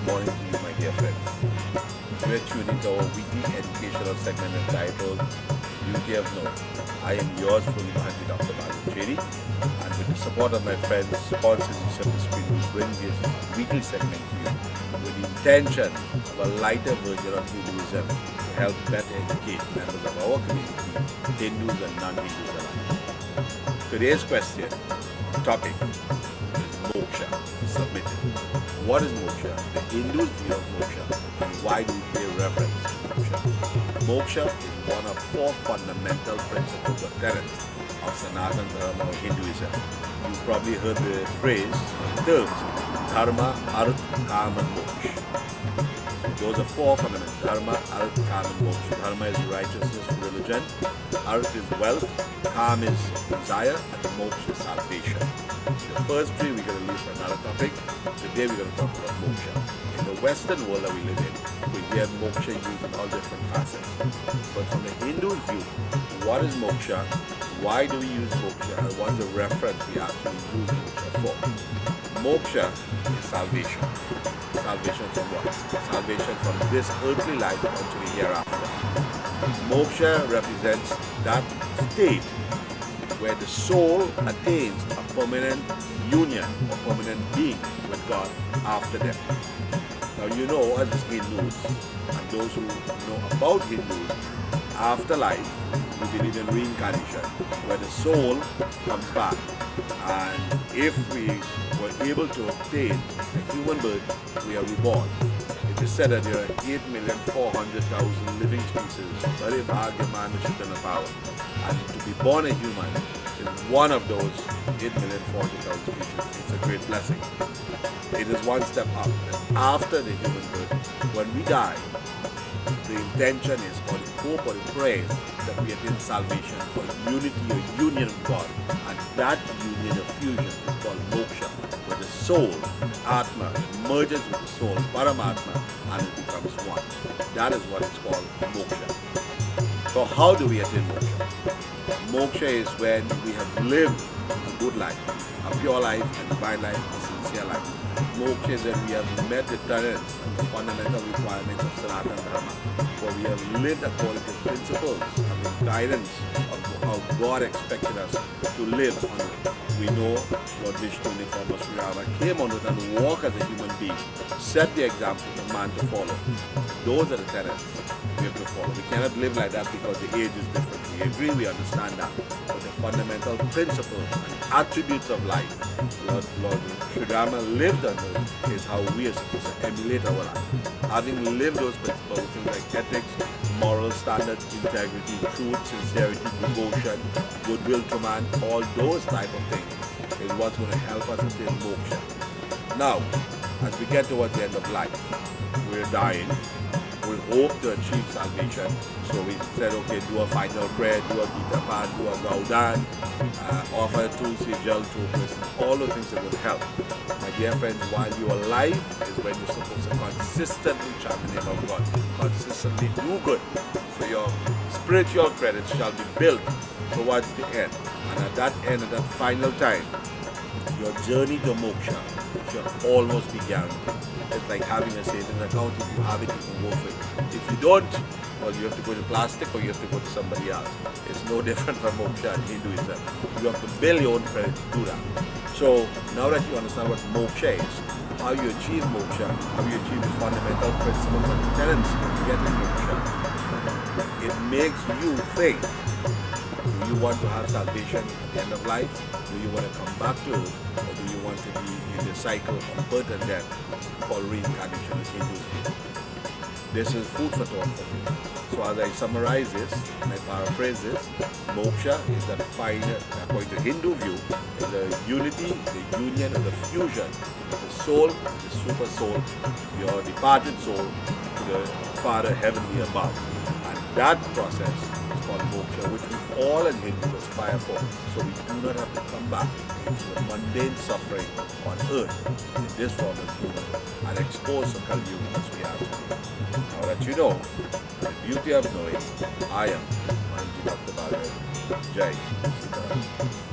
good morning to you, my dear friends. You are tuned into our weekly educational segment entitled Beauty of Knowing. I am yours truly, Mahantji Dr. Balliram Chadee, and with the support of my friends, sponsors who set the screen, we bring this weekly segment to you with the intention of a lighter version of Hinduism to help better educate members of our community, Hindus and non-Hindus alike. Today's topic is Moksha, submitted. What is Moksha? The Hindus' view of Moksha, and why do we pay reference to Moksha? Moksha is one of four fundamental principles or tenets of Sanatana Dharma or Hinduism. You probably heard the phrase, terms, Dharma, Arth, Kam and Moksha. So those are four fundamental. Dharma, Arth, Kam and Moksha. Dharma is righteousness, religion. Arth is wealth. Kam is desire. And Moksha is salvation. The first three we're going to leave for another topic. Today we're going to talk about Moksha. In the Western world that we live in, we hear Moksha used in all different facets. But from the Hindu's view, what is Moksha? Why do we use Moksha? And what's the reference we actually use Moksha for? Moksha is salvation. Salvation from what? Salvation from this earthly life unto the hereafter. Moksha represents that state where the soul attains a permanent union or permanent being with God after death. Now you know, as Hindus and those who know about Hindus, afterlife, we believe in reincarnation, where the soul comes back. And if we were able to obtain a human birth, we are reborn. It is said that there are 8,400,000 living species, very bhagyaman power. And to be born a human is one of those 8,400,000 species. It's a great blessing. It is one step up. And after the human birth, when we die, the intention is, or the hope or the prayer, that we attain salvation, or unity or union with God. And that union or fusion is called Moksha, where the soul, Atma, merges with the soul, Paramatma, and it becomes one. That is what it's called Moksha. So how do we attain Moksha? Moksha is when we have lived a good life, a pure life, and divine life, a sincere life. Moksha is when we have met the tenets and the fundamental requirements of Sanatana Dharma, where we have lived according to principles and the guidance of how God expected us to live on earth. We know Lord Vishnu in the form of Sri Rama came on earth and walked as a human being, set the example for man to follow. Those are the tenets we have to follow. We cannot live like that because the age is different. We agree, we understand that. But the fundamental principles and attributes of life, Lord Sri Rama lived on earth, is how we are supposed to emulate our life. Having lived those principles, things like ethics, moral standards, integrity, truth, sincerity, devotion, goodwill to man, all those type of things is what's going to help us attain moksha. Now, as we get towards the end of life, we're dying, we hope to achieve salvation. So we said, okay, do a final prayer, do a Gita Pan, do a Gaudan, offer Tulsi Jal to a person, all those things that would help. My dear friends, while you are alive is when you're supposed to consistently chant the name of God, consistently do good. So your spiritual credits shall be built towards the end. And at that end, at that final time, your journey to moksha shall almost be guaranteed. It's like having a savings account. If you have it, you can go for it. If you don't, well, you have to go to plastic or you have to go to somebody else. It's no different from moksha and Hinduism. You have to build your own credit to do that. So now that you understand what moksha is, how you achieve moksha, how you achieve the fundamental principles and tenets to get in moksha, it makes you think, do you want to have salvation at the end of life? Do you want to come back to it? Or do you want to be in the cycle of birth and death called reincarnation as Hindus do? This is food for thought for me. So as I summarize this, and I paraphrase this, moksha is that final, according to Hindu view, is the unity, the union, or the fusion of the soul, the super soul, your departed soul, to the Father heavenly above. And that process is called moksha, which we all in Hindu aspire for. So we do not have to come back into the mundane suffering on earth in this form of human and expose the Kali Yuga as we have today. Now that you know the beauty of knowing, I am Mahantji Dr. Balliram. Jai Sitaram.